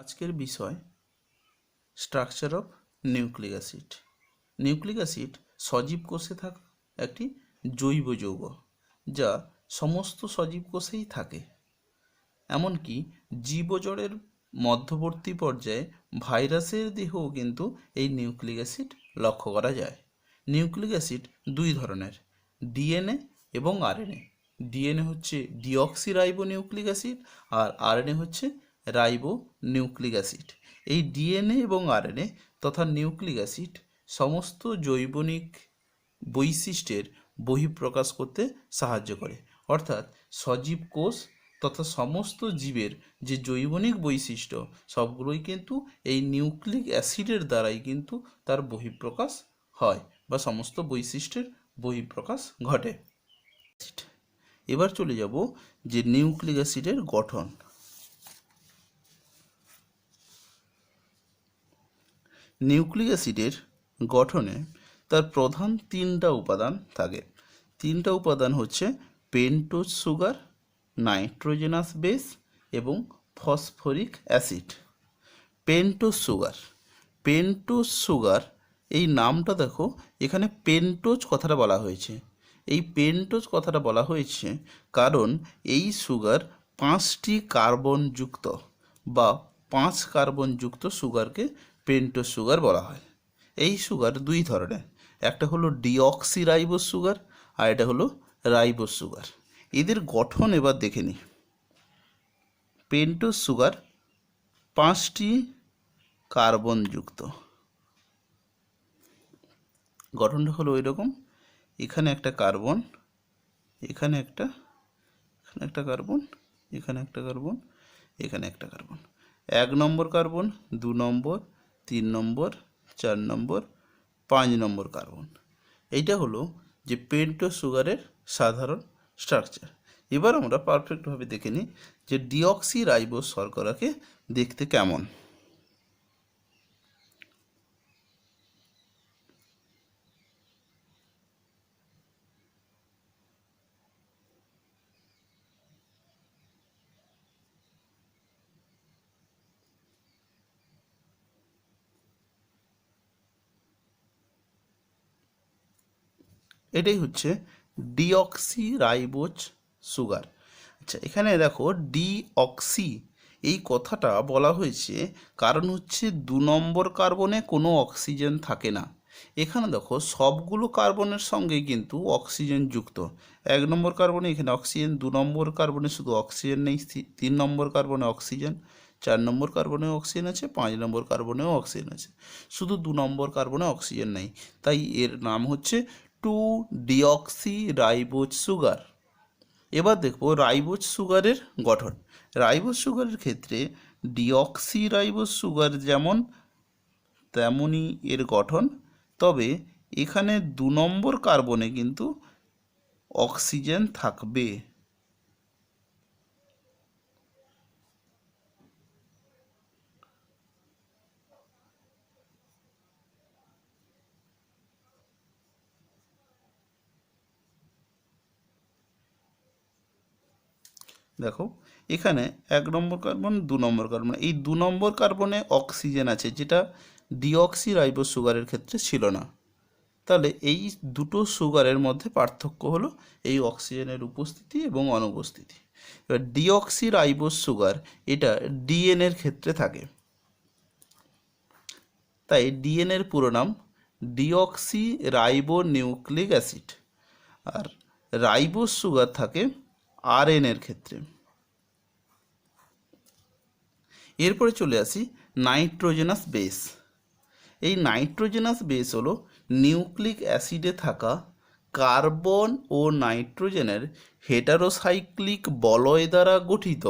আজকের বিষয় structure of nucleic acid. Nucleic acid সজীব কোষে থাকা একটি জৈব যৌগ, যা সমস্ত সজীব কোষেই থাকে। এমনকি জীবজড়ের মধ্যবর্তী পর্যায়ে ভাইরাসের দেহেও কিন্তু এই নিউক্লিক অ্যাসিড লক্ষ্য করা যায়। নিউক্লিক অ্যাসিড দুই ধরনের, ডিএনএ এবং আরএনএ। ডিএনএ হচ্ছে ডিঅক্সিরাইবো নিউক্লিক অ্যাসিড আর আরএনএ হচ্ছে রাইবো নিউক্লিক অ্যাসিড। এই ডিএনএ এবং আরএনএ তথা নিউক্লিক অ্যাসিড সমস্ত জৈবনিক বৈশিষ্ট্যের বহিঃপ্রকাশ করতে সাহায্য করে, অর্থাৎ সজীব কোষ তথা সমস্ত জীবের যে জৈবনিক বৈশিষ্ট্য সবগুলোই কিন্তু এই নিউক্লিক অ্যাসিডের দ্বারাই কিন্তু তার বহিঃপ্রকাশ হয় বা সমস্ত বৈশিষ্ট্যের বহিঃপ্রকাশ ঘটে। এবার চলে যাব যে নিউক্লিক অ্যাসিডের গঠন। নিউক্লিক অ্যাসিডের গঠনে তার প্রধান তিনটা উপাদান থাকে। তিনটা উপাদান হচ্ছে পেন্টোজ সুগার, নাইট্রোজেনাস বেস এবং phosphoric acid. Pentose sugar, pentose sugar এই নামটা দেখো, এখানে পেন্টোজ কথাটা বলা হয়েছে। এই পেন্টোজ কথাটা বলা হয়েছে কারণ এই সুগার 5টি কার্বনযুক্ত বা 5 কার্বনযুক্ত সুগারকে পেন্টোজ সুগার বলা হয়। এই সুগার দুই ধরনের, একটা হলো ডিঅক্সিরাইবোস সুগার আর এটা হলো রাইবোস সুগার। এদের গঠন এবার দেখে নিই। পেন্টোজ সুগার 5টি কার্বনযুক্ত, গঠনটা হলো ওই রকম। এখানে একটা কার্বন, এখানে একটা কার্বন, এখানে একটা কার্বন, এখানে একটা কার্বন। 1 নম্বর কার্বন, 2 নম্বর, 3 নম্বর, 4 নম্বর, 5 নম্বর কার্বন। এইটা হলো যে পেন্টোজ সুগারের সাধারণ স্ট্রাকচার। এবার আমরা পারফেক্টভাবে দেখে নিই যে ডিঅক্সিরাইবোস শর্করাকে দেখতে কেমন। এটাই হচ্ছে ডিঅক্সিরাইবোজ সুগার। আচ্ছা, এখানে দেখো ডিঅক্সি এই কথাটা বলা হয়েছে কারণ হচ্ছে 2 নম্বর কার্বনে কোনো অক্সিজেন থাকে না। এখানে দেখো সবগুলো কার্বনের সঙ্গে কিন্তু অক্সিজেন যুক্ত। 1 নম্বর কার্বনে এখানে অক্সিজেন, 2 নম্বর কার্বনে শুধু অক্সিজেন নেই, 3 নম্বর কার্বনে অক্সিজেন, 4 নম্বর কার্বনেও অক্সিজেন আছে, 5 নম্বর কার্বনেও অক্সিজেন আছে, শুধু 2 নম্বর কার্বনে অক্সিজেন নেই। তাই এর নাম হচ্ছে 2-ডিঅক্সিরাইবোজ সুগার। এবার দেখব রাইবোজ সুগারের গঠন। রাইবোজ সুগারের ক্ষেত্রে ডিঅক্সিরাইবোজ সুগার যেমন তেমনই এর গঠন, তবে এখানে 2 নম্বর কার্বনে কিন্তু অক্সিজেন থাকবে। দেখো এখানে 1 নম্বর কার্বন, 2 নম্বর কার্বন, এই 2 নম্বর কার্বনে অক্সিজেন আছে, যেটা ডিঅক্সিরাইবোজ সুগারের ক্ষেত্রে ছিল না। তাহলে এই দুটো সুগারের মধ্যে পার্থক্য হলো এই অক্সিজেনের উপস্থিতি এবং অনুপস্থিতি। এবার ডিঅক্সিরাইবোজ সুগার এটা ডিএনএর ক্ষেত্রে থাকে, তাই ডিএনএর পুরো নাম ডিঅক্সিরাইবো নিউক্লিক অ্যাসিড। আর রাইবোজ সুগার থাকে আরএনএর ক্ষেত্রে। এরপরে চলে আসি নাইট্রোজেনাস বেস। এই নাইট্রোজেনাস বেস হলো নিউক্লিক অ্যাসিডে থাকা কার্বন ও নাইট্রোজেনের হেটারোসাইক্লিক বলয় দ্বারা গঠিত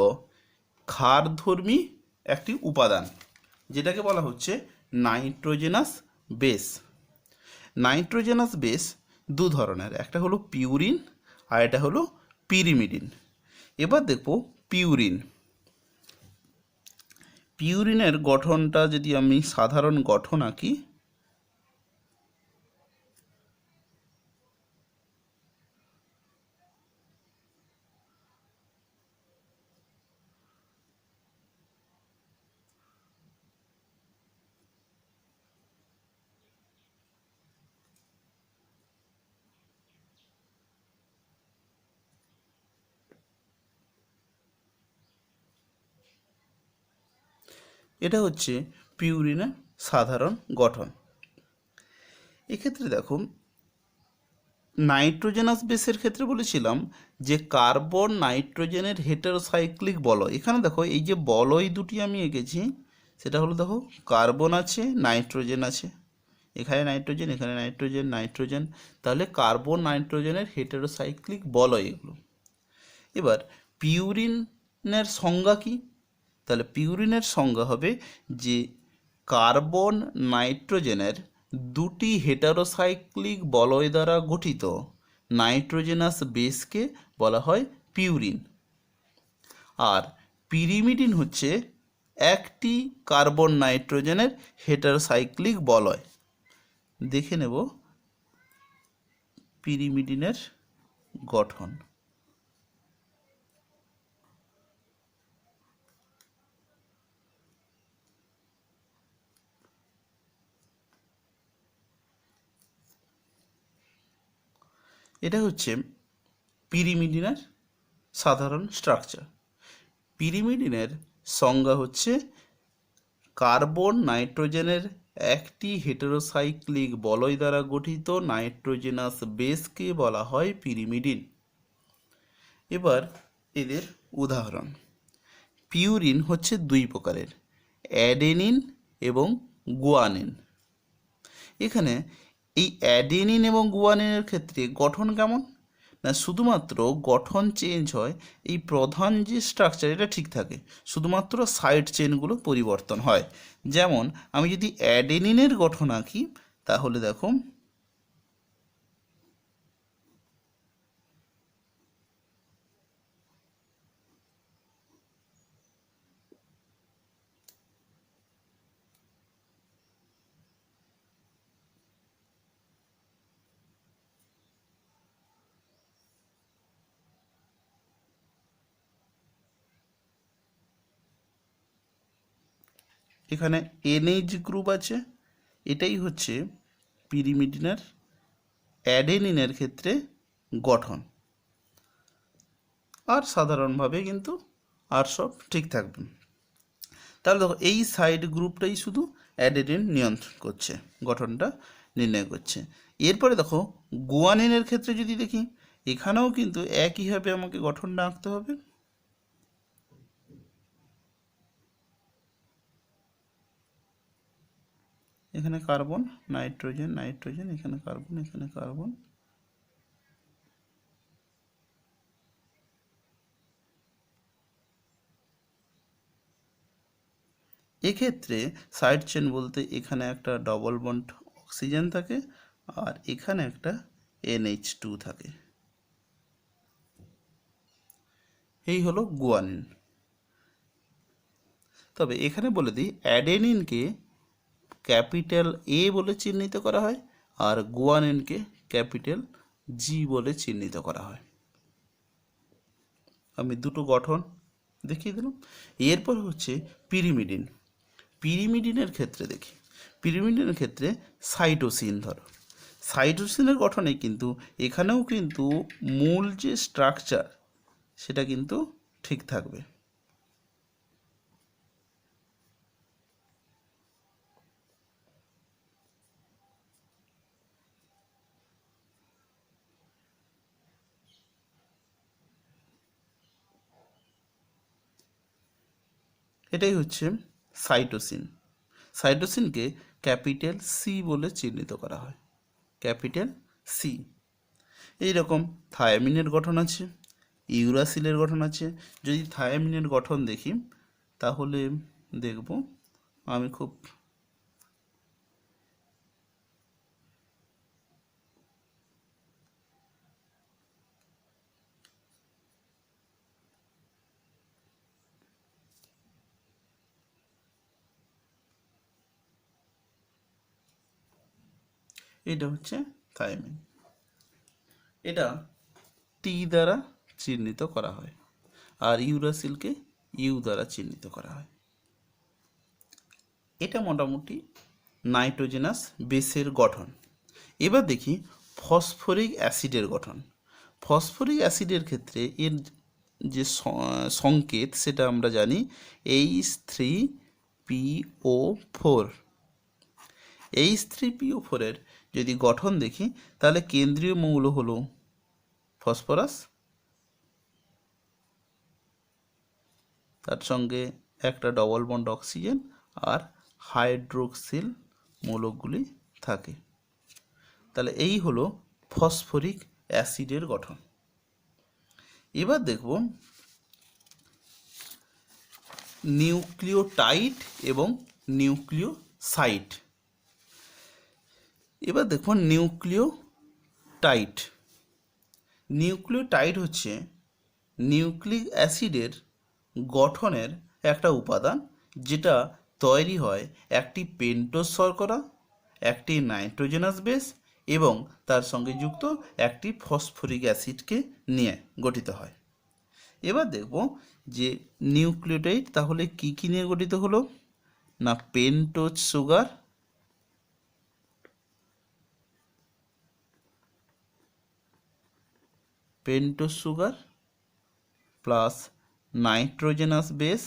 ক্ষারধর্মী একটি উপাদান, যেটাকে বলা হচ্ছে নাইট্রোজেনাস বেস। নাইট্রোজেনাস বেস দু ধরনের, একটা হলো পিউরিন আর এটা হলো পিরিমিডিন। এবার দেখব পিউরিন। পিউরিনের গঠনটা যদি আমি সাধারণ গঠন আঁকি, এটা হচ্ছে পিউরিনের সাধারণ গঠন। এক্ষেত্রে দেখো নাইট্রোজেনাস বেসের ক্ষেত্রে বলেছিলাম যে কার্বন নাইট্রোজেনের হেটারোসাইক্লিক বলয়। এখানে দেখো এই যে বলয় দুটি আমি এঁকেছি সেটা হলো দেখো কার্বন আছে, নাইট্রোজেন আছে, এখানে নাইট্রোজেন, এখানে নাইট্রোজেন, নাইট্রোজেন, তাহলে কার্বন নাইট্রোজেনের হেটারোসাইক্লিক বলয় এগুলো। এবার পিউরিনের সংজ্ঞা কি? তাহলে পিউরিনের সংজ্ঞা হবে যে কার্বন নাইট্রোজেনের দুটি হেটারোসাইক্লিক বলয় দ্বারা গঠিত নাইট্রোজেনাস বেসকে বলা হয় পিউরিন। আর পিরিমিডিন হচ্ছে একটি কার্বন নাইট্রোজেনের হেটারোসাইক্লিক বলয়। দেখে নেব পিরিমিডিনের গঠন। এটা হচ্ছে পিরিমিডিনের সাধারণ স্ট্রাকচার। পিরিমিডিনের সংজ্ঞা হচ্ছে কার্বন নাইট্রোজেনের একটি হেটারোসাইক্লিক বলয় দ্বারা গঠিত নাইট্রোজেনাস বেসকে বলা হয় পিরিমিডিন। এবার এদের উদাহরণ। পিউরিন হচ্ছে দুই প্রকারের, অ্যাডেনিন এবং গুয়ানিন। এখানে এই অ্যাডেনিন এবং গুয়ানিনের ক্ষেত্রে গঠন কেমন না, শুধুমাত্র গঠন চেঞ্জ হয়, এই প্রধান যে স্ট্রাকচার এটা ঠিক থাকে, শুধুমাত্র সাইড চেনগুলো পরিবর্তন হয়। যেমন আমি যদি অ্যাডেনিনের গঠন আঁকি তাহলে দেখো এখানে এনএইচ গ্রুপ আছে, এটাই হচ্ছে পিরিমিডিনের অ্যাডেনিনের ক্ষেত্রে গঠন। আর সাধারণভাবে কিন্তু আর সব ঠিক থাকবে। তাহলে দেখো এই সাইড গ্রুপটাই শুধু অ্যাডেনিন নিয়ন্ত্রণ করছে, গঠনটা নির্ণয় করছে। এরপরে দেখো গুয়ানিনের ক্ষেত্রে যদি দেখি, এখানেও কিন্তু একইভাবে আমাকে গঠনটা আঁকতে হবে। এখানে কার্বন, নাইট্রোজেন, নাইট্রোজেন, এখানে কার্বন, এখানে কার্বন, এক্ষেত্রে সাইড চেন বলতে এখানে একটা ডবল বন্ড অক্সিজেন থাকে আর এখানে একটা NH2 থাকে। এই হলো গুয়ানিন। তবে এখানে বলে দিই অ্যাডেনিনকে ক্যাপিটাল A বলে চিহ্নিত করা হয় আর গুয়ানিনকে ক্যাপিটাল G বলে চিহ্নিত করা হয়। আমি দুটো গঠন দেখিয়ে দিলাম। এরপর হচ্ছে পিরিমিডিন। পিরিমিডিনের ক্ষেত্রে দেখি, পিরিমিডিনের ক্ষেত্রে সাইটোসিন ধরো, সাইটোসিনের গঠনে কিন্তু এখানেও কিন্তু মূল যে স্ট্রাকচার সেটা কিন্তু ঠিক থাকবে। এটাই হচ্ছে সাইটোসিন। সাইটোসিনকে ক্যাপিটাল সি বলে চিহ্নিত করা হয়, ক্যাপিটাল সি। এইরকম থায়ামিনের গঠন আছে, ইউরাসিলের গঠন আছে। যদি থায়ামিনের গঠন দেখি তাহলে দেখব আমি খুব এটা হচ্ছে থায়ামিন, এটা টি দ্বারা চিহ্নিত করা হয় আর ইউরাসিলকে ইউ দ্বারা চিহ্নিত করা হয়। এটা মোটামুটি নাইট্রোজেনাস বেসের গঠন। এবার দেখি ফসফরিক অ্যাসিডের গঠন। ফসফরিক অ্যাসিডের ক্ষেত্রে এর যে সংকেত সেটা আমরা জানি H3 PO4। H3PO4 এর যদি গঠন দেখি তাহলে কেন্দ্রীয় মৌল হলো ফসফরাস, তার সঙ্গে একটা ডবল বন্ড অক্সিজেন আর হাইড্রোক্সিল মৌলগুলি থাকে। তাহলে এই হলো ফসফরিক অ্যাসিডের গঠন। এবার দেখব নিউক্লিওটাইড এবং নিউক্লিওসাইড। এবার দেখুন নিউক্লিওটাইড। নিউক্লিওটাইড হচ্ছে নিউক্লিক অ্যাসিডের গঠনের একটা উপাদান, যেটা তৈরি হয় একটি পেন্টোজ শর্করা, একটি নাইট্রোজেনাস বেস এবং তার সঙ্গে যুক্ত একটি ফসফরিক অ্যাসিডকে নিয়ে গঠিত হয়। এবার দেখব যে নিউক্লিওটাইড তাহলে কি কি নিয়ে গঠিত হলো না, pentose sugar, plus nitrogenous base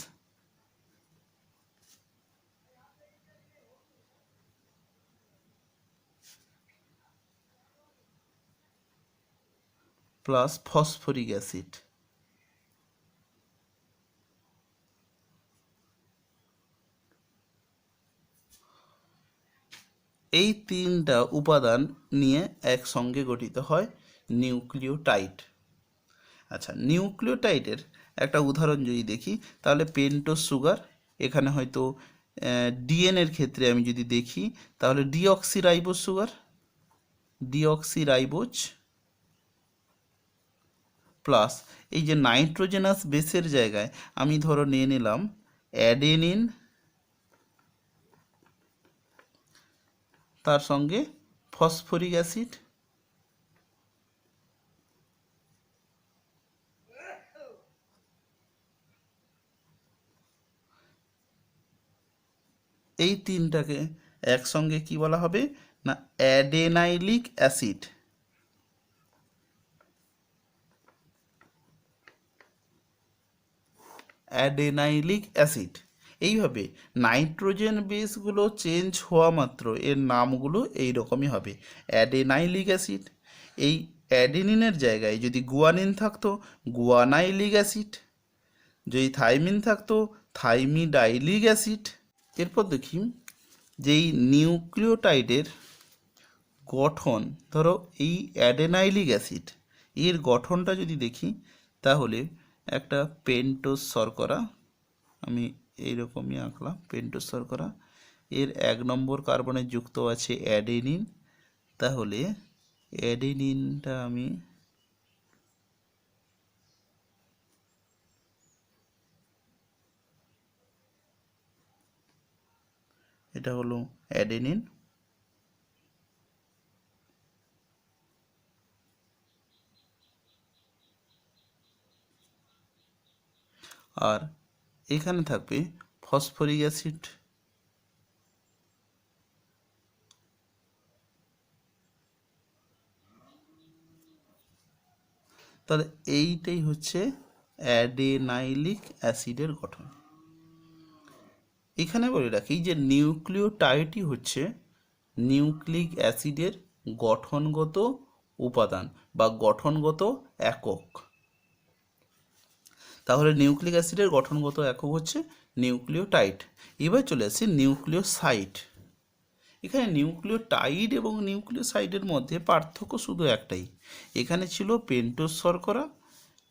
plus phosphoric acid. এই তিনটা উপাদান নিয়ে একসঙ্গে গঠিত হয় নিউক্লিওটাইড। আচ্ছা, নিউক্লিওটাইডের একটা উদাহরণ যদি দেখি তাহলে পেন্টোজ সুগার, এখানে হয়তো ডিএনএর ক্ষেত্রে আমি যদি দেখি তাহলে ডিঅক্সিরাইবোজ সুগার, ডিঅক্সিরাইবোজ প্লাস এই যে নাইট্রোজেনাস বেসের জায়গায় আমি ধরো নিয়ে নিলাম অ্যাডেনিন, তার সঙ্গে ফসফরিক অ্যাসিড। এই তিনটাকে একসঙ্গে কি বলা হবে না, অ্যাডেনাইলিক অ্যাসিড। অ্যাডেনাইলিক অ্যাসিড। এইভাবে নাইট্রোজেন বেসগুলো চেঞ্জ হওয়া মাত্র এর নামগুলো এই রকমই হবে, অ্যাডেনাইলিক অ্যাসিড। এই অ্যাডেনিনের জায়গায় যদি গুয়ানিন থাকতো গুয়ানাইলিক অ্যাসিড, যদি থাইমিন থাকতো থাইমিডাইলিক অ্যাসিড। এরপর দেখি যেই নিউক্লিওটাইডের গঠন, ধরো এই অ্যাডেনাইলিক অ্যাসিড এর গঠনটা যদি দেখি তাহলে একটা পেন্টোজ শর্করা, আমি এইরকমই আঁকলাম পেন্টোজ শর্করা, এর 1 নম্বর কার্বনে যুক্ত আছে অ্যাডেনিন। তাহলে অ্যাডেনিনটা আমি এটা হলো অ্যাডেনিন। আর এখানে থাকবে ফসফরিক অ্যাসিড। তাহলে এইটাই হচ্ছে অ্যাডেনাইলিক অ্যাসিডের গঠন। এখানে বলে রাখি যে নিউক্লিওটাইডই হচ্ছে নিউক্লিক অ্যাসিডের গঠনগত উপাদান বা গঠনগত একক। তাহলে নিউক্লিক অ্যাসিডের গঠনগত একক হচ্ছে নিউক্লিওটাইড। এবার চলে আসি নিউক্লিওসাইড। এখানে নিউক্লিওটাইড এবং নিউক্লিওসাইডের মধ্যে পার্থক্য শুধু একটাই, এখানে ছিল পেন্টোজ শর্করা,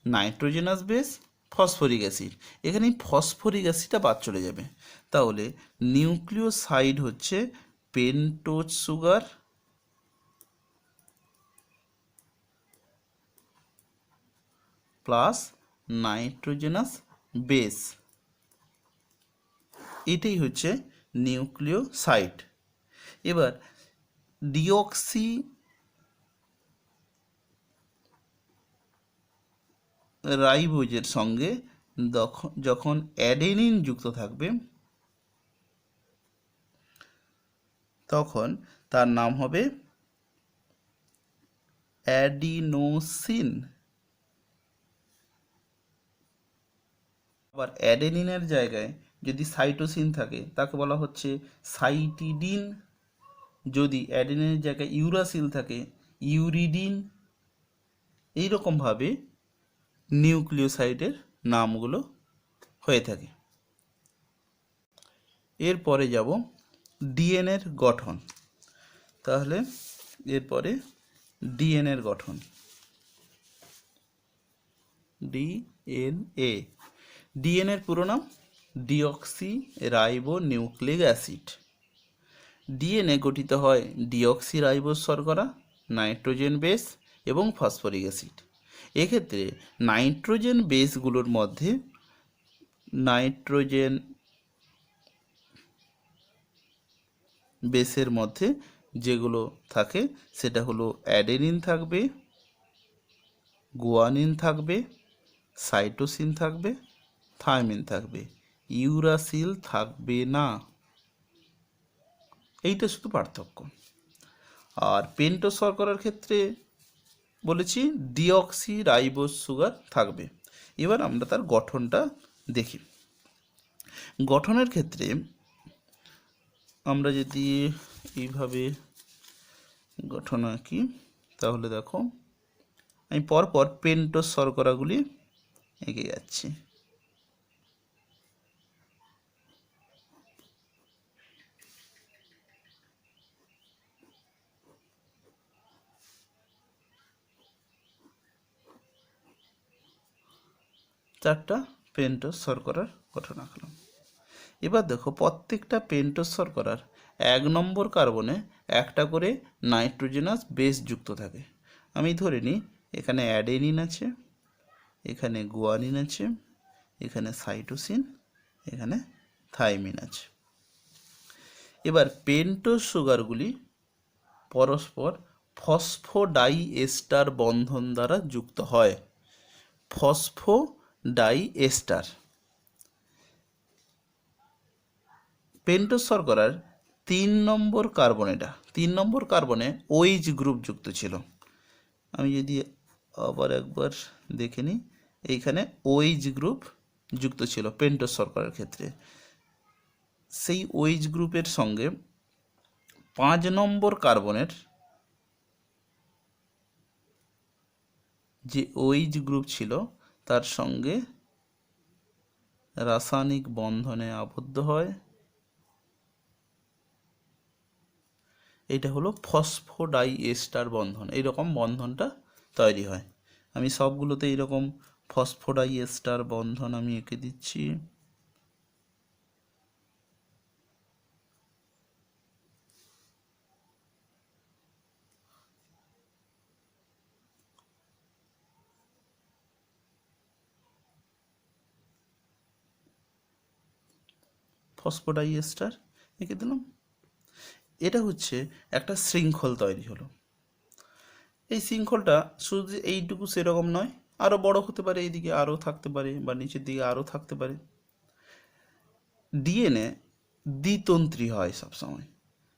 নাইট্রোজেনাস বেস, ফসফরিক অ্যাসিড, এখানে ফসফরিক অ্যাসিডটা বাদ চলে যাবে। তাহলে নিউক্লিওসাইড হচ্ছে pentose sugar plus nitrogenous base, এটাই হচ্ছে নিউক্লিওসাইড। এবার ডিঅক্সি রাইবোজের সঙ্গে যখন অ্যাডেনিন যুক্ত থাকবে তখন তার নাম হবে অ্যাডিনোসিন। আবার অ্যাডেনিনের জায়গায় যদি সাইটোসিন থাকে তাকে বলা হচ্ছে সাইটিডিন, যদি অ্যাডেনিনের জায়গায় ইউরাসিল থাকে ইউরিডিন। এইরকমভাবে নিউক্লিওসাইডের নামগুলো হয়ে থাকে। এরপরে যাব ডিএনএর গঠন। তাহলে এরপরে ডিএনএর গঠন, ডিএনএ। ডিএনএর পুরো নাম deoxy ribo nucleic acid. DNA গঠিত হয় ডিঅক্সি রাইবোজ শর্করা, নাইট্রোজেন বেস এবং ফসফরিক অ্যাসিড। এক্ষেত্রে নাইট্রোজেন বেসগুলোর মধ্যে নাইট্রোজেন বেসের মধ্যে যেগুলো থাকে সেটা হলো অ্যাডেনিন থাকবে, গুয়ানিন থাকবে, সাইটোসিন থাকবে, থাইমিন থাকবে, ইউরাসিল থাকবে না। এইটা শুধু পার্থক্য। আর পেন্টোজ শর্করার ক্ষেত্রে বলেছি ডিঅক্সি রাইবোজ সুগার থাকবে। এবার আমরা তার গঠনটা দেখি। গঠনের ক্ষেত্রে আমরা যদি এইভাবে গঠন আঁকি তাহলে দেখো আমি পরপর পেন্টোজ শর্করাগুলি এঁকে যাচ্ছি। চারটা পেন্টোজ শর্করার গঠন আঁকলাম। এবার দেখো প্রত্যেকটা পেন্টোজ শর্করার 1 নম্বর কার্বনে একটা করে নাইট্রোজেনাস বেস যুক্ত থাকে। আমি ধরে নিই এখানে অ্যাডেনিন আছে, এখানে গুয়ানিন আছে, এখানে সাইটোসিন, এখানে থাইমিন আছে। এবার পেন্টোজ সুগারগুলি পরস্পর ফসফোডাইএস্টার বন্ধন দ্বারা যুক্ত হয়। ফসফোডাইএস্টার। পেন্টোজ শর্করার 3 নম্বর কার্বন, এটা 3 নম্বর কার্বনে OH গ্রুপ যুক্ত ছিল। আমি যদি আবার একবার দেখে নিই, এইখানে OH গ্রুপ যুক্ত ছিল পেন্টোজ শর্করার ক্ষেত্রে। সেই OH গ্রুপের সঙ্গে 5 নম্বর কার্বনের যে OH গ্রুপ ছিল তার সঙ্গে রাসায়নিক বন্ধনে আবদ্ধ হয়। এটা হলো ফসফোডাইএস্টার বন্ধন। এইরকম বন্ধনটা তৈরি হয়। আমি সবগুলোতে এইরকম ফসফোডাইএস্টার বন্ধন আমি এঁকে দিচ্ছি। ফসফোডাইএস্টার এঁকে দিলাম। এটা হচ্ছে একটা শৃঙ্খল তৈরি হলো। এই শৃঙ্খলটা শুধু এইটুকু সেরকম নয়, আরও বড় হতে পারে, এইদিকে আরও থাকতে পারে বা নিচের দিকে আরও থাকতে পারে। ডিএনএ দ্বিতন্ত্রী হয় সবসময়,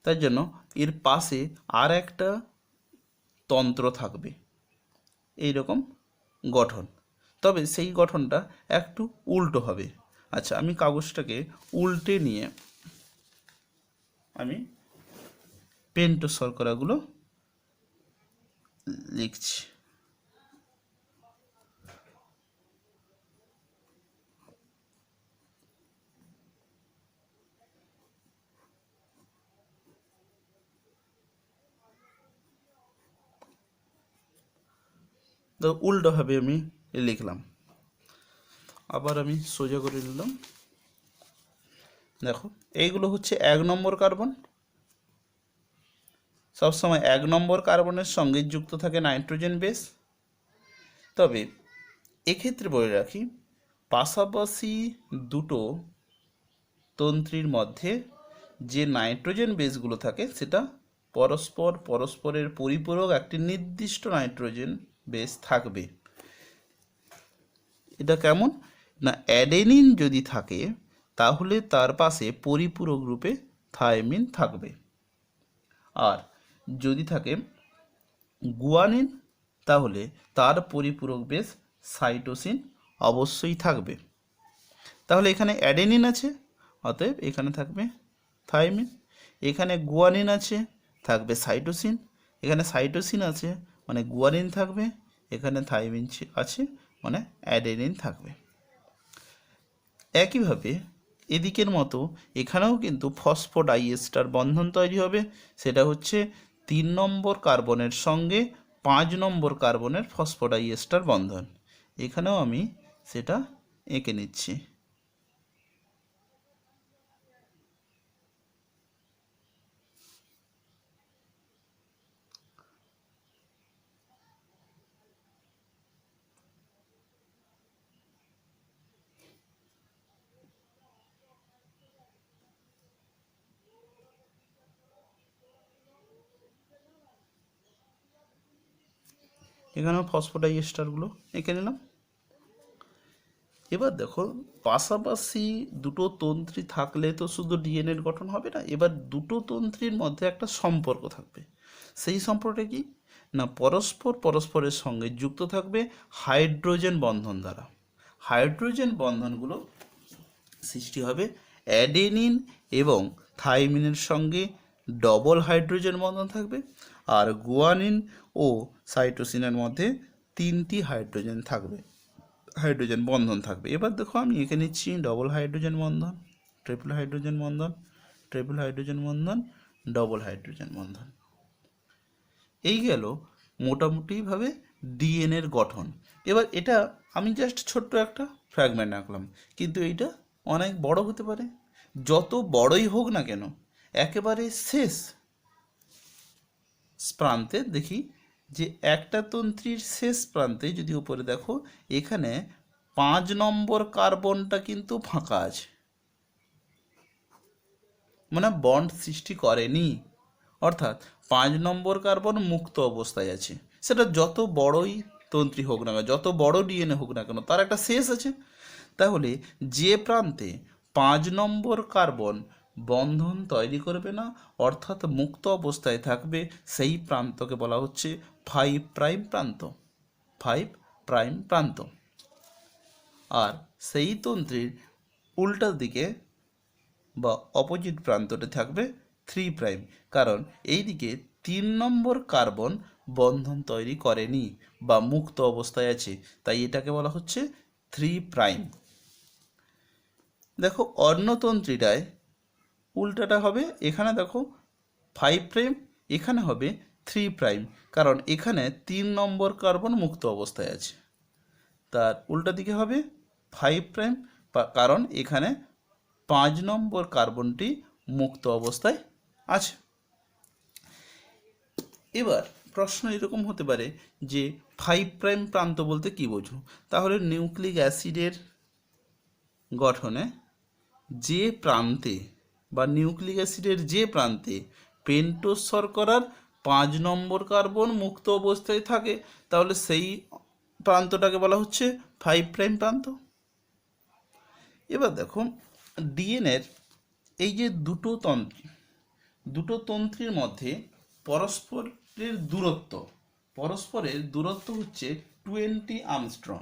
তার জন্য এর পাশে আর একটা তন্ত্র থাকবে, এইরকম গঠন। তবে সেই গঠনটা একটু উল্টো হবে। আচ্ছা, আমি কাগজটাকে উল্টে নিয়ে আমি পেন্টোজ শর্করাগুলো লিখছি। তো উল্টোভাবে আমি লিখলাম, আবার আমি সোজা করে নিলাম। দেখো এইগুলো হচ্ছে 1 নম্বর কার্বন। সবসময় 1 নম্বর কার্বনের সঙ্গে যুক্ত থাকে নাইট্রোজেন বেস। তবে এক্ষেত্রে বলে রাখি, পাশাপাশি দুটো তন্ত্রীর মধ্যে যে নাইট্রোজেন বেসগুলো থাকে সেটা পরস্পরের পরিপূরক একটি নির্দিষ্ট নাইট্রোজেন বেস থাকবে। এটা কেমন না, অ্যাডেনিন যদি থাকে তাহলে তার পাশে পরিপূরক রূপে থাইমিন থাকবে, আর যদি থাকে গুয়ানিন তাহলে তার পরিপূরক বেস সাইটোসিন অবশ্যই থাকবে। তাহলে এখানে অ্যাডেনিন আছে অতএব এখানে থাকবে থাইমিন। এখানে গুয়ানিন আছে, থাকবে সাইটোসিন। এখানে সাইটোসিন আছে মানে গুয়ানিন থাকবে, এখানে থাইমিন আছে মানে অ্যাডেনিন থাকবে। একইভাবে এদিকের মতো এখানেও কিন্তু ফসফোডাইএস্টার বন্ধন তৈরি হবে, সেটা হচ্ছে 3 নম্বর কার্বনের সঙ্গে 5 নম্বর কার্বনের ফসফোডাইএস্টার বন্ধন। এখানেও আমি সেটা এঁকে নিচ্ছি। এখানেও ফসফোডাইএস্টারগুলো এঁকে নিলাম। এবার দেখো, পাশাপাশি দুটো তন্ত্রী থাকলে তো শুধু ডিএনএর গঠন হবে না, এবার দুটো তন্ত্রীর মধ্যে একটা সম্পর্ক থাকবে। সেই সম্পর্কটা কি না, পরস্পরের সঙ্গে যুক্ত থাকবে হাইড্রোজেন বন্ধন দ্বারা। হাইড্রোজেন বন্ধনগুলো সৃষ্টি হবে অ্যাডেনিন এবং থাইমিনের সঙ্গে ডবল হাইড্রোজেন বন্ধন থাকবে, আর গুয়ানিন ও সাইটোসিনের মধ্যে 3টি হাইড্রোজেন বন্ধন থাকবে। এবার দেখো আমি এঁকে নিচ্ছি ডবল হাইড্রোজেন বন্ধন, ট্রিপল হাইড্রোজেন বন্ধন, ট্রিপল হাইড্রোজেন বন্ধন, ডবল হাইড্রোজেন বন্ধন। এই গেল মোটামুটিভাবে ডিএনএর গঠন। এবার এটা আমি জাস্ট ছোট্ট একটা ফ্র্যাগমেন্ট আঁকলাম, কিন্তু এইটা অনেক বড় হতে পারে। যত বড়ই হোক না কেন, একেবারে শেষ প্রান্তে দেখি যে একটা তন্ত্রীর শেষ প্রান্তে যদি উপরে দেখো, এখানে 5 নম্বর কার্বনটা কিন্তু ফাঁকা আছে, মানে বন্ড সৃষ্টি করেনি, অর্থাৎ 5 নম্বর কার্বন মুক্ত অবস্থায় আছে। সেটা যত বড়ই তন্ত্রী হোক না কেন, যত বড় ডিএনএ হোক না কেন, তার একটা শেষ আছে। তাহলে যে প্রান্তে 5 নম্বর কার্বন বন্ধন তৈরি করবে না, অর্থাৎ মুক্ত অবস্থায় থাকবে, সেই প্রান্তকে বলা হচ্ছে 5 প্রাইম প্রান্ত। 5 প্রাইম প্রান্ত। আর সেই তন্ত্রীর উল্টা দিকে বা অপোজিট প্রান্তটা থাকবে 3 প্রাইম, কারণ এই দিকে 3 নম্বর কার্বন বন্ধন তৈরি করেনি বা মুক্ত অবস্থায় আছে, তাই এটাকে বলা হচ্ছে 3 প্রাইম। দেখো অন্য তন্ত্রীটায় উল্টাটা হবে, এখানে দেখো 5 প্রাইম, এখানে হবে 3 প্রাইম, কারণ এখানে 3 নম্বর কার্বন মুক্ত অবস্থায় আছে। তার উল্টা দিকে হবে 5 প্রাইম, কারণ এখানে 5 নম্বর কার্বনটি মুক্ত অবস্থায় আছে। এবার প্রশ্ন এরকম হতে পারে যে 5 প্রাইম প্রান্ত বলতে কি বোঝো? তাহলে নিউক্লিক অ্যাসিডের গঠনে যে প্রান্তে বা নিউক্লিক অ্যাসিডের যে প্রান্তে পেন্টোজ শর্করার 5 নম্বর কার্বন মুক্ত অবস্থায় থাকে, তাহলে সেই প্রান্তটাকে বলা হচ্ছে 5 প্রাইম প্রান্ত। এবার দেখো ডিএনএর এই যে দুটো তন্ত্রীর মধ্যে পরস্পরের দূরত্ব হচ্ছে 20 আর্মস্ট্রং।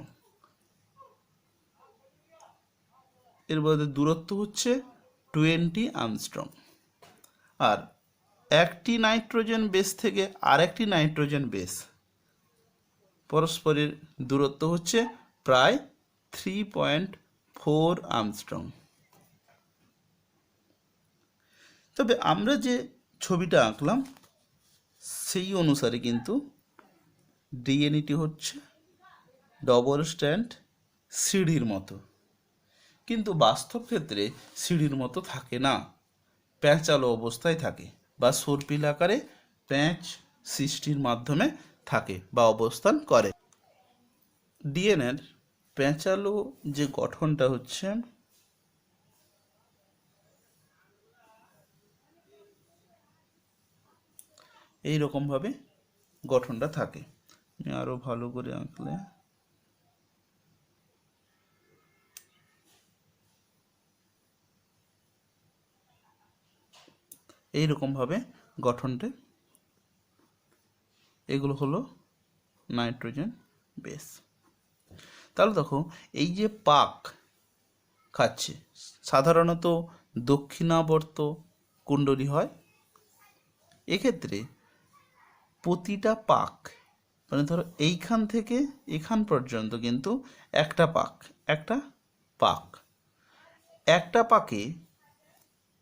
এর মধ্যে দূরত্ব হচ্ছে 20 আর্মস্ট্রং। আর একটি নাইট্রোজেন বেস থেকে আরেকটি নাইট্রোজেন বেস পরস্পরের দূরত্ব হচ্ছে প্রায় 3.4 আর্মস্ট্রং। তবে আমরা যে ছবিটা আঁকলাম সেই অনুসারে কিন্তু ডিএনএটি হচ্ছে ডবল স্ট্র্যান্ড সিঁড়ির মতো, কিন্তু বাস্তব ক্ষেত্রে সিঁড়ির মতো থাকে না, প্যাঁচালো অবস্থায় থাকে বা সর্পিল আকারে প্যাঁচ সৃষ্টির মাধ্যমে থাকে বা অবস্থান করে। ডিএনএর প্যাঁচালো যে গঠনটা হচ্ছে এই রকমভাবে গঠনটা থাকে। আমি আরো ভালো করে আঁকলে এইরকমভাবে গঠনটা, এগুলো হলো নাইট্রোজেন বেস। তাহলে দেখো এই যে পাক খাচ্ছে, সাধারণত দক্ষিণাবর্ত কুণ্ডলী হয়। এক্ষেত্রে প্রতিটা পাক, মানে ধরো এইখান থেকে এখান পর্যন্ত কিন্তু একটা পাক, একটা পাক, একটা পাকে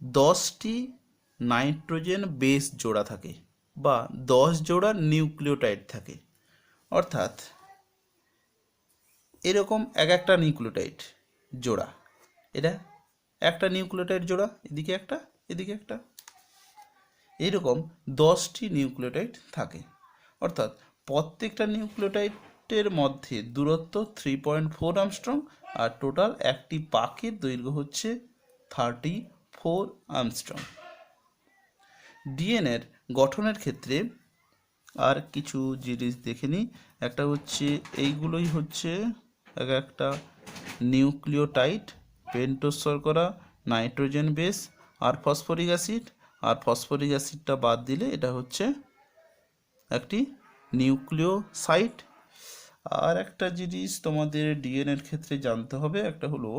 10টি নাইট্রোজেন বেস জোড়া থাকে বা 10 জোড়া নিউক্লিওটাইড থাকে। অর্থাৎ এরকম একটা নিউক্লিওটাইড জোড়া, এটা একটা নিউক্লিওটাইড জোড়া, এদিকে একটা, এদিকে একটা, এরকম 10টি নিউক্লিওটাইড থাকে। অর্থাৎ প্রত্যেকটা নিউক্লিওটাইডের মধ্যে দূরত্ব 3.4 আর্মস্ট্রং, আর টোটাল একটি পাকের দৈর্ঘ্য হচ্ছে 34 আর্মস্ট্রং। ডিএনএর গঠনের ক্ষেত্রে আর কিছু জিনিস দেখে নিই। একটা হচ্ছে এইগুলোই হচ্ছে একটা নিউক্লিওটাইড, পেন্টোজ শর্করা, নাইট্রোজেন বেস আর ফসফরিক অ্যাসিড, আর ফসফরিক অ্যাসিডটা বাদ দিলে এটা হচ্ছে একটি নিউক্লিওসাইড। আর একটা জিনিস তোমাদের ডিএনএর ক্ষেত্রে জানতে হবে, একটা হলো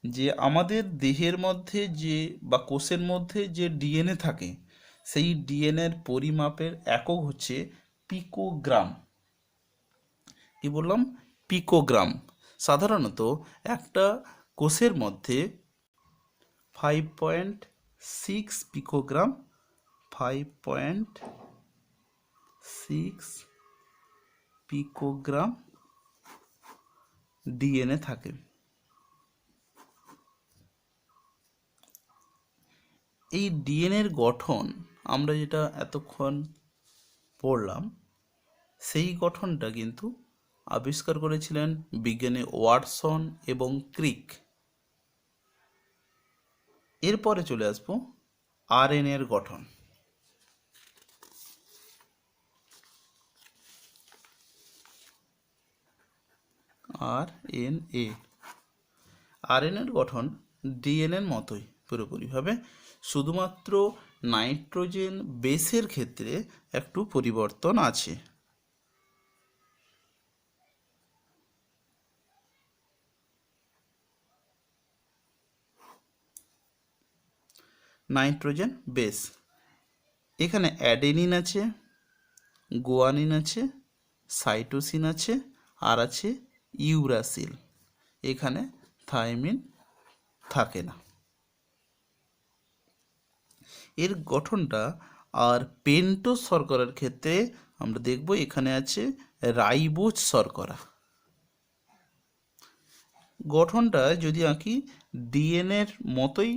যে আমাদের দেহের মধ্যে যে বা কোষের মধ্যে যে ডিএনএ থাকে, সেই ডিএনএর পরিমাপের একক হচ্ছে পিকোগ্রাম। কি বললাম? পিকোগ্রাম। সাধারণত একটা কোষের মধ্যে 5.6 পিকোগ্রাম, 5.6 পিকোগ্রাম ডিএনএ থাকে। এই ডিএনএর গঠন আমরা যেটা এতক্ষণ পড়লাম, সেই গঠনটা কিন্তু আবিষ্কার করেছিলেন বিজ্ঞানী ওয়াটসন এবং ক্রিক। এরপরে চলে আসবো আরএনএ এর গঠন। আরএনএ এর গঠন ডিএনএর মতোই পুরোপুরিভাবে, শুধুমাত্র নাইট্রোজেন বেসের ক্ষেত্রে একটু পরিবর্তন আছে। নাইট্রোজেন বেস, এখানে অ্যাডেনিন আছে, গুয়ানিন আছে, সাইটোসিন আছে, আর আছে ইউরাসিল। এখানে থাইমিন থাকে না। এর গঠনটা আর পেন্টোজ শর্করার ক্ষেত্রে আমরা দেখব এখানে আছে রাইবোজ শর্করা। গঠনটা যদি আঁকি ডিএনএর মতোই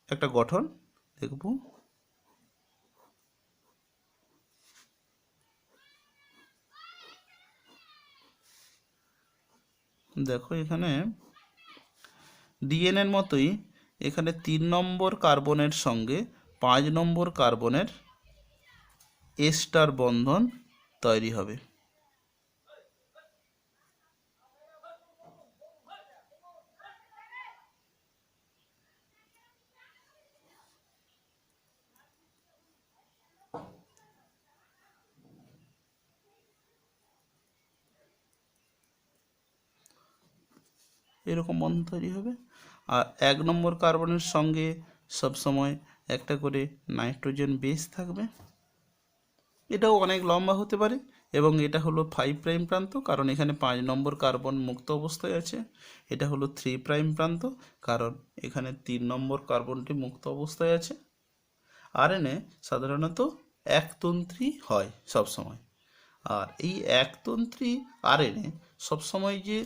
একটা গঠন দেখব। দেখো এখানে ডিএনএর মতোই এখানে 3 নম্বর কার্বনের সঙ্গে 5 নম্বর কার্বনের এস্টার বন্ধন তৈরি হবে। এরকম বন্ধন তৈরি হবে। আর 1 নম্বর কার্বনের সঙ্গে সবসময় একটা করে নাইট্রোজেন বেস থাকবে। এটাও অনেক লম্বা হতে পারে এবং এটা হলো 5 প্রাইম প্রান্ত, কারণ এখানে 5 নম্বর কার্বন মুক্ত অবস্থায় আছে। এটা হলো 3 প্রাইম প্রান্ত, কারণ এখানে 3 নম্বর কার্বনটি মুক্ত অবস্থায় আছে। আরএনএ সাধারণত একতন্ত্রী হয় সবসময়। আর এই একতন্ত্রী আরএনএ সবসময় যে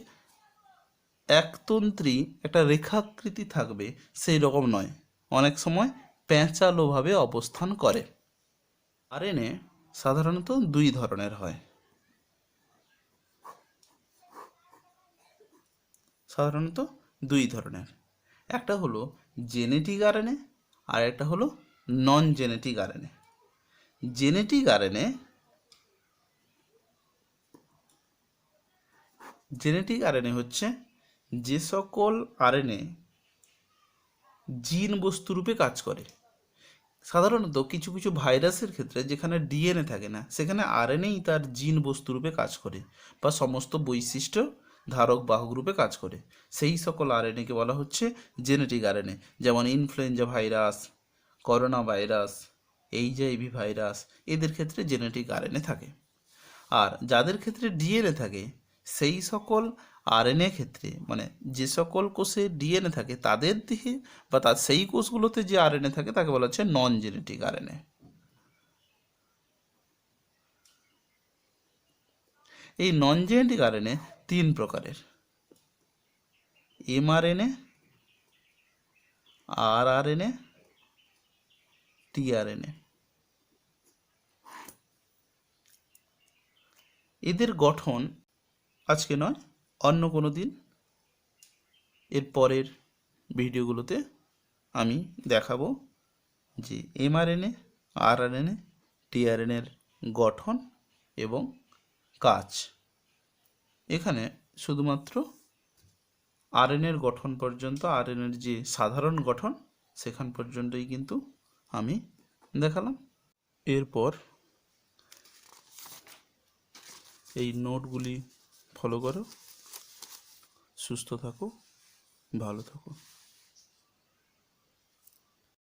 একতন্ত্রী একটা রেখাকৃতি থাকবে সেই রকম নয়, অনেক সময় প্যাঁচালোভাবে অবস্থান করে। আরএনএ সাধারণত 2 ধরনের হয়। একটা হলো জেনেটিক আরএনএ আর একটা হলো নন জেনেটিক আরএনএ। জেনেটিক আরএনএ হচ্ছে যে সকল আরএনএ জিন বস্তুরূপে কাজ করে। সাধারণত কিছু কিছু ভাইরাসের ক্ষেত্রে যেখানে ডিএনএ থাকে না, সেখানে আরএনএই তার জিন বস্তুরূপে কাজ করে বা সমস্ত বৈশিষ্ট্য ধারক বাহক রূপে কাজ করে, সেই সকল আরএনএকে বলা হচ্ছে জেনেটিক আরএনএ। যেমন influenza virus, corona virus, HIV virus, এদের ক্ষেত্রে জেনেটিক আরএনএ থাকে। আর যাদের ক্ষেত্রে ডিএনএ থাকে, সেই সকল আরএনএ ক্ষেত্রে মানে যে সকল কোষে ডিএনএ থাকে তাদের দেহে বা তার সেই কোষগুলোতে যে আরএনএ থাকে তাকে বলা হচ্ছে নন জেনেটিক আরএনএ। এই নন জেনেটিক আরএনএ 3 প্রকারের: এমআরএনএ, আরআরএনএ, টিআরএনএ। এদের গঠন আজকে নয়, অন্য কোনো দিন এর পরের ভিডিওগুলোতে আমি দেখাবো যে এমআরএনএ, আরআরএনএ, টিআরএনএর গঠন এবং কাজ। এখানে শুধুমাত্র আরএনএর গঠন পর্যন্ত, আরএনএর যে সাধারণ গঠন সেখান পর্যন্তই কিন্তু আমি দেখালাম। এরপর এই নোটগুলি ফলো করো। সুস্থ থাকো, ভালো থাকো।